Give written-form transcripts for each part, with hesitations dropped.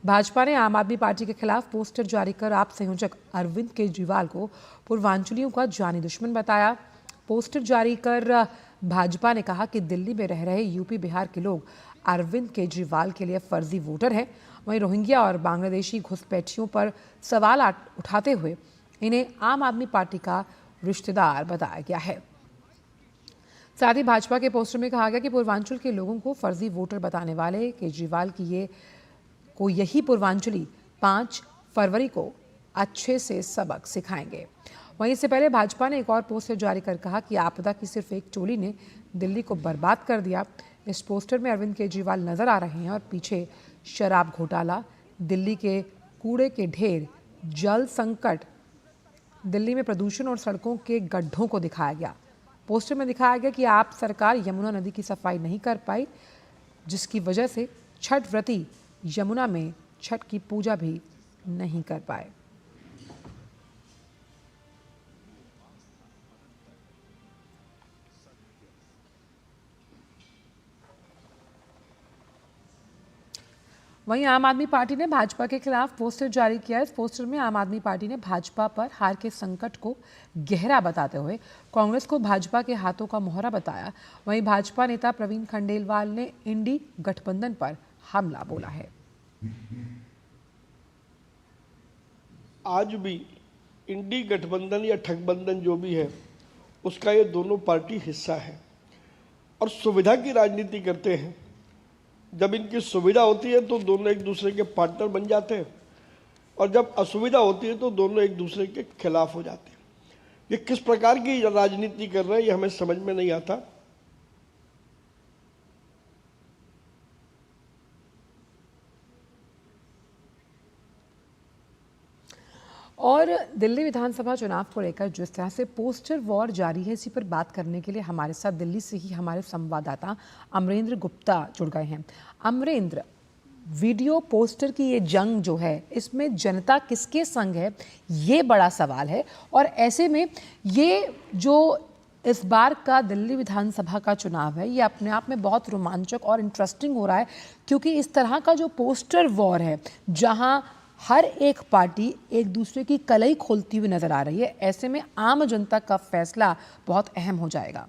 भाजपा ने आम आदमी पार्टी के खिलाफ पोस्टर जारी कर आप संयोजक अरविंद केजरीवाल को पूर्वांचलियों का जानी दुश्मन बताया। पोस्टर जारी कर भाजपा ने कहा कि दिल्ली में रह रहे यूपी बिहार के लोग अरविंद केजरीवाल के लिए फर्जी वोटर हैं। वहीं रोहिंग्या और बांग्लादेशी घुसपैठियों पर सवाल उठाते हुए इन्हें आम आदमी पार्टी का रिश्तेदार बताया गया है। साथ ही भाजपा के पोस्टर में कहा गया कि पूर्वांचल के लोगों को फर्जी वोटर बताने वाले केजरीवाल की यही पूर्वांचली 5 फरवरी को अच्छे से सबक सिखाएंगे। वहीं इससे पहले भाजपा ने एक और पोस्टर जारी कर कहा कि आपदा की सिर्फ एक टोली ने दिल्ली को बर्बाद कर दिया। इस पोस्टर में अरविंद केजरीवाल नजर आ रहे हैं और पीछे शराब घोटाला, दिल्ली के कूड़े के ढेर, जल संकट, दिल्ली में प्रदूषण और सड़कों के गड्ढों को दिखाया गया। पोस्टर में दिखाया गया कि आप सरकार यमुना नदी की सफाई नहीं कर पाई, जिसकी वजह से छठ व्रती यमुना में छठ की पूजा भी नहीं कर पाए। वहीं आम आदमी पार्टी ने भाजपा के खिलाफ पोस्टर जारी किया। इस पोस्टर में आम आदमी पार्टी ने भाजपा पर हार के संकट को गहरा बताते हुए कांग्रेस को भाजपा के हाथों का मोहरा बताया। वहीं भाजपा नेता प्रवीण खंडेलवाल ने इंडी गठबंधन पर हमला बोला है। आज भी इंडी गठबंधन या ठगबंधन जो भी है, उसका ये दोनों पार्टी हिस्सा है और सुविधा की राजनीति करते हैं। जब इनकी सुविधा होती है तो दोनों एक दूसरे के पार्टनर बन जाते हैं और जब असुविधा होती है तो दोनों एक दूसरे के खिलाफ हो जाते हैं। ये किस प्रकार की राजनीति कर रहे हैं ये हमें समझ में नहीं आता। और दिल्ली विधानसभा चुनाव को लेकर जिस तरह से पोस्टर वॉर जारी है, इसी पर बात करने के लिए हमारे साथ दिल्ली से ही हमारे संवाददाता अमरेंद्र गुप्ता जुड़ गए हैं। अमरेंद्र, वीडियो पोस्टर की ये जंग जो है, इसमें जनता किसके संग है, ये बड़ा सवाल है। और ऐसे में ये जो इस बार का दिल्ली विधानसभा का चुनाव है, ये अपने आप में बहुत रोमांचक और इंटरेस्टिंग हो रहा है, क्योंकि इस तरह का जो पोस्टर वॉर है, जहां हर एक पार्टी एक दूसरे की कलई खोलती हुई नजर आ रही है, ऐसे में आम जनता का फैसला बहुत अहम हो जाएगा।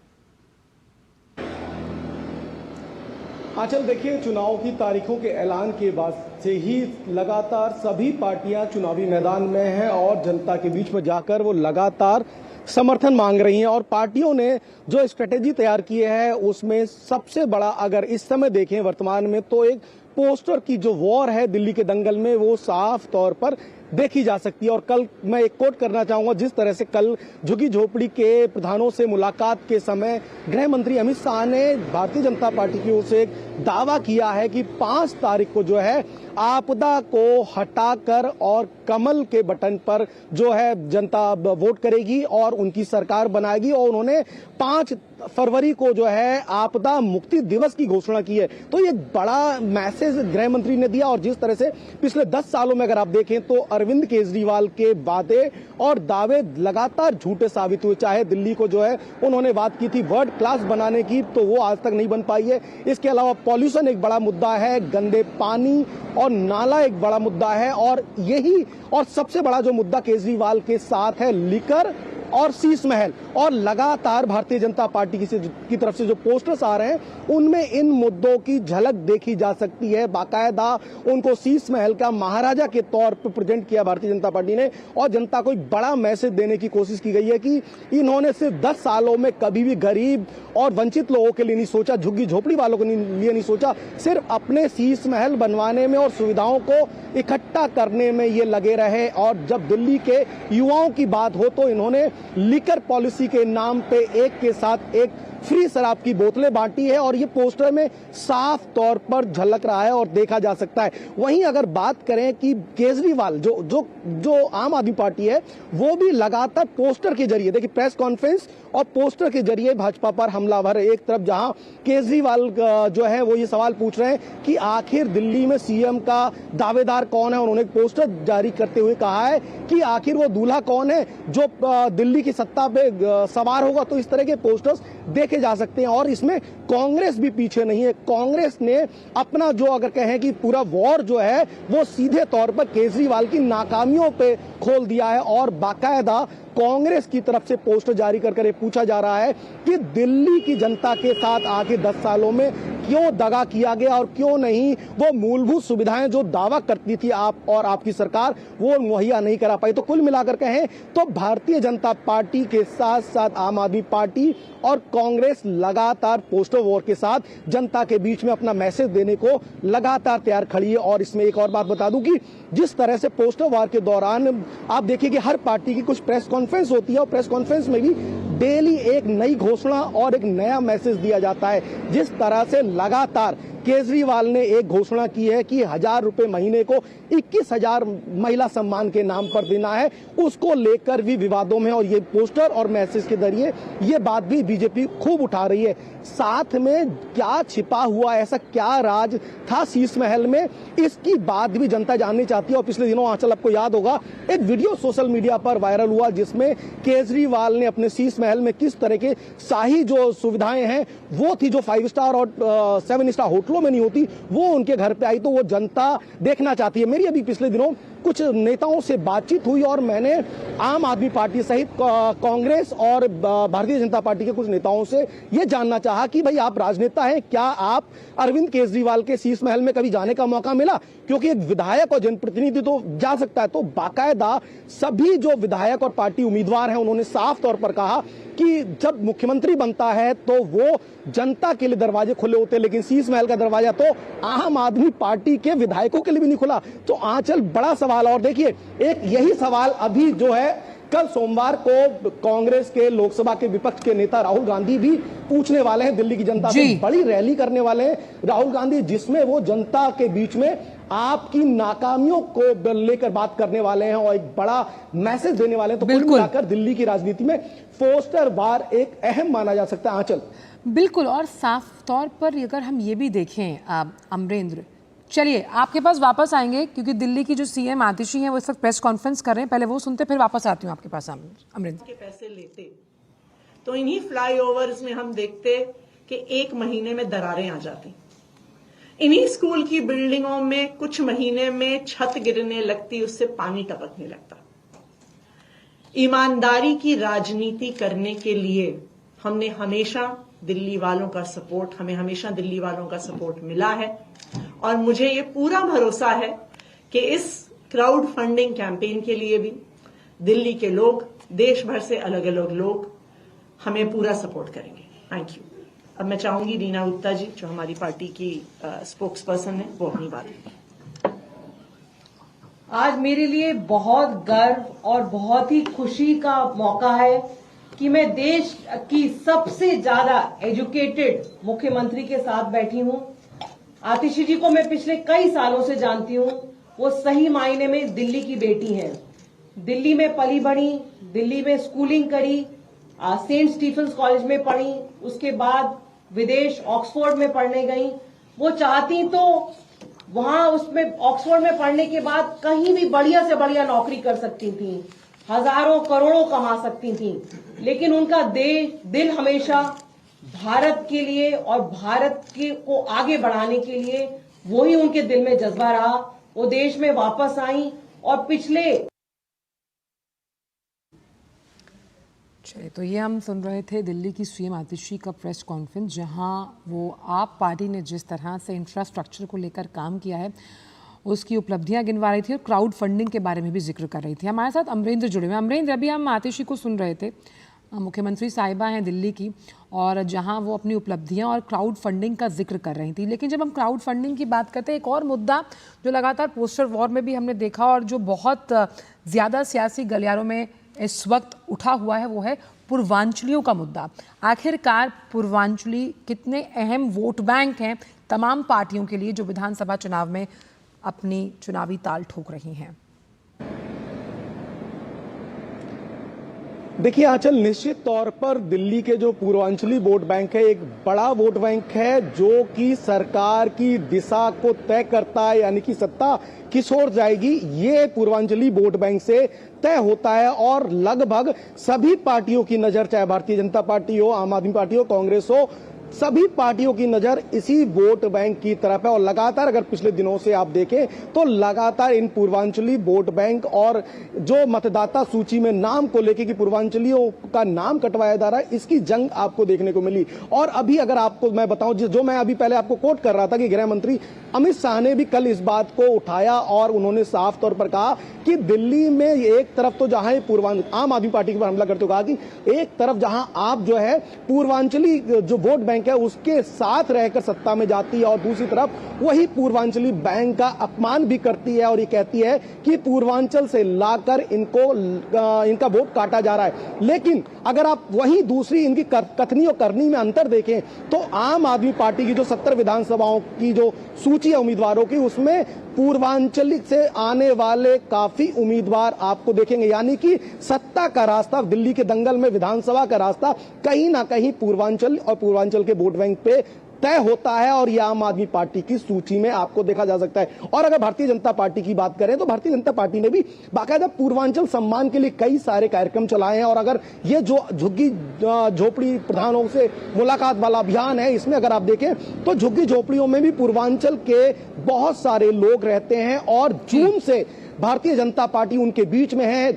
आंचल, देखिए, चुनाव की तारीखों के ऐलान के बाद से ही लगातार सभी पार्टियां चुनावी मैदान में हैं और जनता के बीच में जाकर वो लगातार समर्थन मांग रही हैं। और पार्टियों ने जो स्ट्रेटेजी तैयार की है उसमें सबसे बड़ा, अगर इस समय देखें वर्तमान में, तो एक पोस्टर की जो वॉर है दिल्ली के दंगल में, वो साफ तौर पर देखी जा सकती है। और कल मैं एक कोट करना चाहूंगा, जिस तरह से कल झुग्गी झोपड़ी के प्रधानों से मुलाकात के समय गृह मंत्री अमित शाह ने भारतीय जनता पार्टी की ओर से एक दावा किया है कि 5 तारीख को जो है आपदा को हटाकर और कमल के बटन पर जो है जनता वोट करेगी और उनकी सरकार बनाएगी। और उन्होंने 5 फरवरी को जो है आपदा मुक्ति दिवस की घोषणा की है। तो ये बड़ा मैसेज गृह मंत्री ने दिया। और जिस तरह से पिछले 10 सालों में अगर आप देखें तो अरविंद केजरीवाल के वादे और दावे लगातार झूठे साबित हुए। चाहे दिल्ली को जो है उन्होंने बात की थी वर्ल्ड क्लास बनाने की, तो वो आज तक नहीं बन पाई है। इसके अलावा पॉल्यूशन एक बड़ा मुद्दा है, गंदे पानी और नाला एक बड़ा मुद्दा है, और यही और सबसे बड़ा जो मुद्दा केजरीवाल के साथ है, लिकर और शीश महल। और लगातार भारतीय जनता पार्टी की तरफ से जो पोस्टर्स आ रहे हैं उनमें इन मुद्दों की झलक देखी जा सकती है। बाकायदा उनको शीश महल का महाराजा के तौर पर प्रेजेंट किया भारतीय जनता पार्टी ने और जनता को एक बड़ा मैसेज देने की कोशिश की गई है कि इन्होंने सिर्फ 10 सालों में कभी भी गरीब और वंचित लोगों के लिए नहीं सोचा, झुग्गी झोपड़ी वालों के लिए नहीं सोचा, सिर्फ अपने शीश महल बनवाने में और सुविधाओं को इकट्ठा करने में ये लगे रहे। और जब दिल्ली के युवाओं की बात हो तो इन्होंने लिकर पॉलिसी के नाम पे एक के साथ एक फ्री शराब की बोतलें बांटी है और ये पोस्टर में साफ तौर पर झलक रहा है और देखा जा सकता है। वहीं अगर बात करें कि केजरीवाल जो आम आदमी पार्टी है वो भी लगातार पोस्टर के जरिए, देखिए, प्रेस कॉन्फ्रेंस और पोस्टर के जरिए भाजपा पर हमलावर है। एक तरफ जहां केजरीवाल जो है वो ये सवाल पूछ रहे हैं कि आखिर दिल्ली में सीएम का दावेदार कौन है। उन्होंने एक पोस्टर जारी करते हुए कहा है कि आखिर वो दूल्हा कौन है जो दिल्ली की सत्ता पे सवार होगा। तो इस तरह के पोस्टर्स देखे जा सकते हैं। और इसमें कांग्रेस भी पीछे नहीं है। कांग्रेस ने अपना जो अगर कहें कि पूरा वॉर जो है वो सीधे तौर पर केजरीवाल की नाकामियों पे खोल दिया है और बाकायदा कांग्रेस की तरफ से पोस्टर जारी कर ये पूछा जा रहा है कि दिल्ली की जनता के साथ आके 10 सालों में क्यों दगा किया गया और क्यों नहीं वो मूलभूत सुविधाएं जो दावा करती थी आप और आपकी सरकार वो मुहैया नहीं करा पाई। तो कुल मिलाकर कहें तो भारतीय जनता पार्टी के साथ साथ आम आदमी पार्टी और कांग्रेस लगातार पोस्टर वॉर के साथ जनता के बीच में अपना मैसेज देने को लगातार तैयार खड़ी है। और इसमें एक और बात बता दूं कि जिस तरह से पोस्टर वॉर के दौरान आप देखिए कि हर पार्टी की कुछ प्रेस कॉन्फ्रेंस होती है और प्रेस कॉन्फ्रेंस में भी डेली एक नई घोषणा और एक नया मैसेज दिया जाता है। जिस तरह से लगातार केजरीवाल ने एक घोषणा की है कि 1000 रुपए महीने को 21,000 महिला सम्मान के नाम पर देना है, उसको लेकर भी विवादों में और ये पोस्टर और मैसेज के जरिए ये बात भी बीजेपी खूब उठा रही है। साथ में क्या छिपा हुआ ऐसा क्या राज था शीश महल में, इसकी बात भी जनता जाननी चाहती है। और पिछले दिनों आंचल आपको याद होगा एक वीडियो सोशल मीडिया पर वायरल हुआ जिसमें केजरीवाल ने अपने शीश महल में किस तरह के शाही जो सुविधाएं हैं वो थी जो 5 स्टार और 7 स्टार होटलों में नहीं होती, वो उनके घर पे आई। तो वो जनता देखना चाहती है। मेरी अभी पिछले दिनों कुछ नेताओं से बातचीत हुई और मैंने आम आदमी पार्टी सहित कांग्रेस और भारतीय जनता पार्टी के कुछ नेताओं से ये जानना चाहा कि भाई आप राजनेता हैं, क्या आप अरविंद केजरीवाल के शीश महल में कभी जाने का मौका मिला? क्योंकि एक विधायक और जनप्रतिनिधि तो जा सकता है। तो बाकायदा सभी जो विधायक और पार्टी उम्मीदवार हैं उन्होंने साफ तौर पर कहा कि जब मुख्यमंत्री बनता है तो वो जनता के लिए दरवाजे खुले होते हैं, लेकिन शीश महल का दरवाजा तो आम आदमी पार्टी के विधायकों के लिए भी नहीं खुला। तो आंचल बड़ा सवाल। और देखिए एक यही सवाल अभी जो है कल सोमवार को कांग्रेस के लोकसभा के विपक्ष के नेता राहुल गांधी भी पूछने वाले हैं। दिल्ली की जनता से बड़ी रैली करने वाले हैं राहुल गांधी, जिसमें वो जनता के बीच में आपकी नाकामियों को लेकर बात करने वाले हैं और एक बड़ा मैसेज देने वाले हैं। तो कुल मिलाकर दिल्ली की राजनीति में पोस्टर वार एक अहम माना जा सकता है। आंचल बिल्कुल। और साफ तौर पर अगर हम ये भी देखें अमरेंद्र, चलिए आपके पास वापस आएंगे क्योंकि दिल्ली की जो सीएम आतिशी हैं वो इस वक्त प्रेस कॉन्फ्रेंस कर रहे हैं, पहले वो सुनते फिर वापस आती हूँ आपके पास अमरेंद्र। के पैसे लेते तो इन्हीं फ्लाईओवर्स में हम देखते कि 1 महीने में दरारें आ जाती, इन्हीं स्कूल की बिल्डिंगों में कुछ महीने में छत गिरने लगती, उससे पानी टपकने लगता। ईमानदारी की राजनीति करने के लिए हमने हमेशा दिल्ली वालों का सपोर्ट, हमें हमेशा दिल्ली वालों का सपोर्ट मिला है और मुझे ये पूरा भरोसा है कि इस क्राउड फंडिंग कैंपेन के लिए भी दिल्ली के लोग, देश भर से अलग अलग लोग हमें पूरा सपोर्ट करेंगे। Thank you. अब मैं चाहूंगी रीना गुप्ता जी जो हमारी पार्टी की स्पोक्स पर्सन है वो अपनी बात करें। आज मेरे लिए बहुत गर्व और बहुत ही खुशी का मौका है कि मैं देश की सबसे ज्यादा एजुकेटेड मुख्यमंत्री के साथ बैठी हूं। आतिशी जी को मैं पिछले कई सालों से जानती हूं। वो सही मायने में दिल्ली की बेटी हैं। दिल्ली में पली बढ़ी, दिल्ली में स्कूलिंग करी, सेंट स्टीफेंस कॉलेज में पढ़ी, उसके बाद विदेश ऑक्सफोर्ड में पढ़ने गई। वो चाहती तो वहां उसमें ऑक्सफोर्ड में पढ़ने के बाद कहीं भी बढ़िया से बढ़िया नौकरी कर सकती थी, हजारों करोड़ों कमा सकती थी, लेकिन उनका दिल हमेशा भारत के लिए और भारत को आगे बढ़ाने के लिए वही उनके दिल में जज्बा रहा। वो देश में वापस आई और पिछले चलिए, तो ये हम सुन रहे थे दिल्ली की सीएम आतिशी का प्रेस कॉन्फ्रेंस, जहां वो आप पार्टी ने जिस तरह से इंफ्रास्ट्रक्चर को लेकर काम किया है उसकी उपलब्धियां गिनवा रही थी और क्राउड फंडिंग के बारे में भी जिक्र कर रही थी। हमारे साथ अमरेंद्र जुड़े हुए। अमरेंद्र, अभी हम आतिशी को सुन रहे थे, मुख्यमंत्री साहिबा हैं दिल्ली की, और जहां वो अपनी उपलब्धियां और क्राउड फंडिंग का जिक्र कर रही थी। लेकिन जब हम क्राउड फंडिंग की बात करते हैं, एक और मुद्दा जो लगातार पोस्टर वॉर में भी हमने देखा और जो बहुत ज़्यादा सियासी गलियारों में इस वक्त उठा हुआ है, वो है पूर्वांचलियों का मुद्दा। आखिरकार पूर्वांचली कितने अहम वोट बैंक हैं तमाम पार्टियों के लिए जो विधानसभा चुनाव में अपनी चुनावी ताल ठोक रही हैं। देखिए आंचल, निश्चित तौर पर दिल्ली के जो पूर्वांचली वोट बैंक है एक बड़ा वोट बैंक है जो कि सरकार की दिशा को तय करता है, यानी कि सत्ता किस ओर जाएगी ये पूर्वांचली वोट बैंक से तय होता है। और लगभग सभी पार्टियों की नजर, चाहे भारतीय जनता पार्टी हो, आम आदमी पार्टी हो, कांग्रेस हो, सभी पार्टियों की नजर इसी वोट बैंक की तरफ है। और लगातार अगर पिछले दिनों से आप देखें तो लगातार इन पूर्वांचली वोट बैंक और जो मतदाता सूची में नाम को लेकर कि पूर्वांचलियों का नाम कटवाया जा रहा है, इसकी जंग आपको देखने को मिली। और अभी अगर आपको मैं बताऊं, जो मैं अभी पहले आपको कोट कर रहा था कि गृह मंत्री अमित शाह ने भी कल इस बात को उठाया और उन्होंने साफ तौर पर कहा कि दिल्ली में एक तरफ तो जहां आम आदमी पार्टी पर हमला करते हुए कहा कि एक तरफ जहां आप जो है पूर्वांचली जो वोट बैंक है उसके साथ रहकर सत्ता में जाती है और दूसरी तरफ वही पूर्वांचली बैंक का अपमान भी करती है और ये कहती है कि पूर्वांचल से लाकर इनका वोट काटा जा रहा है। लेकिन अगर आप वहीं दूसरी इनकी कथनी और करनी में अंतर देखें तो आम आदमी पार्टी की जो 70 विधानसभाओं की जो सूची है उम्मीदवारों की, उसमें पूर्वांचल से आने वाले काफी उम्मीदवार आपको देखेंगे। यानी कि सत्ता का रास्ता, दिल्ली के दंगल में विधानसभा का रास्ता कहीं ना कहीं पूर्वांचल और पूर्वांचल के वोट बैंक पे तय होता है और यह आम आदमी पार्टी की सूची में आपको देखा जा सकता है। और अगर भारतीय जनता पार्टी की बात करें तो भारतीय जनता पार्टी ने भी बाकायदा पूर्वांचल सम्मान के लिए कई सारे कार्यक्रम चलाए हैं। और अगर ये जो झुग्गी झोपड़ी प्रधानों से मुलाकात वाला अभियान है, इसमें अगर आप देखें तो झुग्गी झोपड़ियों में भी पूर्वांचल के बहुत सारे लोग रहते हैं और जून से भारतीय जनता पार्टी उनके बीच में है।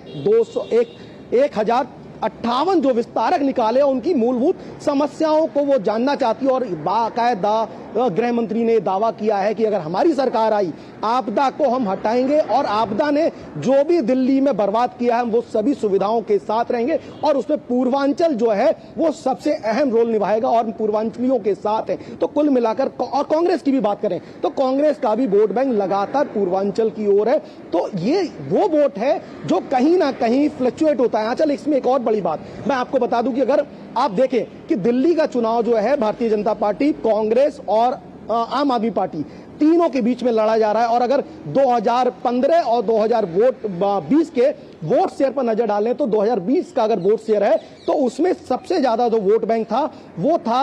1058 जो विस्तारक निकाले उनकी मूलभूत समस्याओं को वो जानना चाहती है। और बाकायदा गृह मंत्री ने दावा किया है कि अगर हमारी सरकार आई, आपदा को हम हटाएंगे और आपदा ने जो भी दिल्ली में बर्बाद किया है वो सभी सुविधाओं के साथ रहेंगे और उसमें पूर्वांचल जो है वो सबसे अहम रोल निभाएगा और पूर्वांचलियों के साथ है। तो कुल मिलाकर, और कांग्रेस की भी बात करें तो कांग्रेस का भी वोट बैंक लगातार पूर्वांचल की ओर है। तो ये वो वोट है जो कहीं ना कहीं फ्लक्चुएट होता है। चल, इसमें एक और बड़ी बात मैं आपको बता दूं कि अगर आप देखें कि दिल्ली का चुनाव जो है भारतीय जनता पार्टी, कांग्रेस और आम आदमी पार्टी तीनों के बीच में लड़ा जा रहा है। और अगर 2015 और 2020 के वोट शेयर पर नजर डालें तो 2020 का अगर वोट शेयर है तो उसमें सबसे ज्यादा जो वोट बैंक था वो था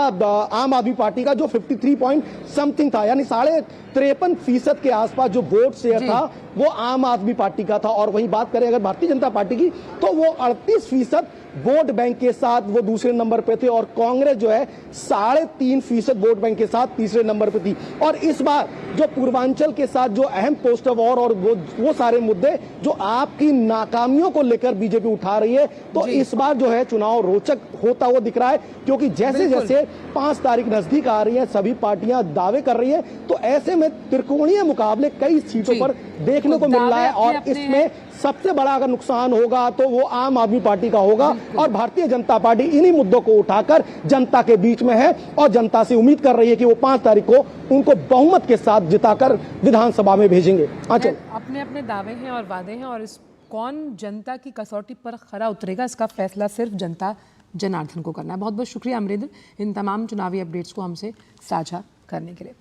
आम आदमी पार्टी का, जो 53 पॉइंट समथिंग था, यानी 53.5% के आसपास जो वोट शेयर था वो आम आदमी पार्टी का था। और वहीं बात करें अगर भारतीय जनता पार्टी की तो वो 38% वोट बैंक के साथ वो दूसरे नंबर पे थे और कांग्रेस जो है 3.5% वोट बैंक के साथ तीसरे नंबर पे थी। और इस बार जो पूर्वांचल के साथ जो अहम पोस्ट ऑफ वॉर और वो सारे मुद्दे जो आपकी नाकामियों को लेकर बीजेपी उठा रही है, तो इस बार जो है चुनाव रोचक होता हुआ दिख रहा है। क्योंकि जैसे जैसे 5 तारीख नजदीक आ रही है, सभी पार्टियां दावे कर रही है, तो ऐसे में त्रिकोणीय मुकाबले कई सीटों पर देखने को मिल रहा है। और इसमें सबसे बड़ा अगर नुकसान होगा तो वो आम आदमी पार्टी का होगा। और भारतीय जनता पार्टी इन्हीं मुद्दों को उठाकर जनता के बीच में है और जनता से उम्मीद कर रही है कि वो 5 तारीख को उनको बहुमत के साथ जिताकर विधानसभा में भेजेंगे। अपने अपने दावे हैं और वादे हैं और इस कौन जनता की कसौटी पर खरा उतरेगा, इसका फैसला सिर्फ जनता जनार्दन को करना है। बहुत बहुत शुक्रिया अमरिंदर इन तमाम चुनावी अपडेट्स को हमसे साझा करने के लिए।